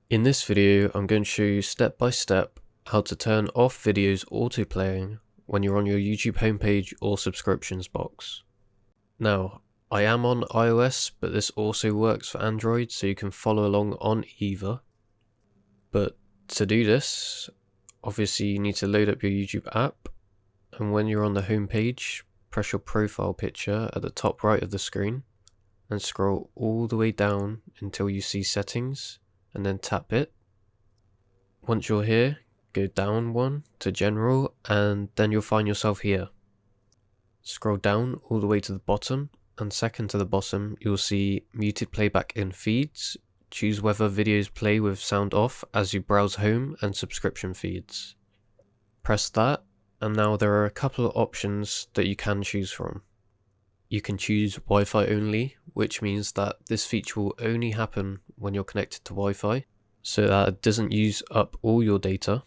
In this video, I'm going to show you step by step how to turn off videos autoplaying when you're on your YouTube homepage or subscriptions box. Now, I am on iOS, but this also works for Android, so you can follow along on either. But to do this, obviously you need to load up your YouTube app, and when you're on the homepage, press your profile picture at the top right of the screen, and scroll all the way down until you see settings, and then tap it. Once you're here, go down one to general, and then you'll find yourself here. Scroll down all the way to the bottom, and second to the bottom you'll see muted playback in feeds. Choose whether videos play with sound off as you browse home and subscription feeds. Press that, and now there are a couple of options that you can choose from. You can choose Wi-Fi only, which means that this feature will only happen when you're connected to Wi-Fi, so that it doesn't use up all your data.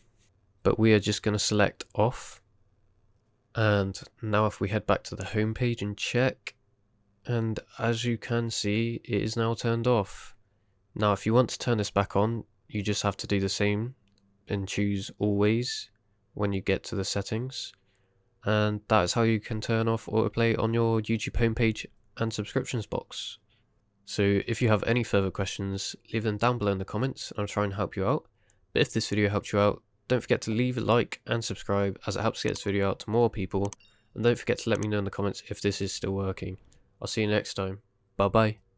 But we are just going to select off. And now if we head back to the home page and check, and as you can see, it is now turned off. Now if you want to turn this back on, you just have to do the same and choose always when you get to the settings. And that is how you can turn off autoplay on your YouTube homepage and subscriptions box. So if you have any further questions, leave them down below in the comments and I'll try and help you out. But if this video helped you out, don't forget to leave a like and subscribe, as it helps get this video out to more people. And don't forget to let me know in the comments if this is still working. I'll see you next time. Bye bye.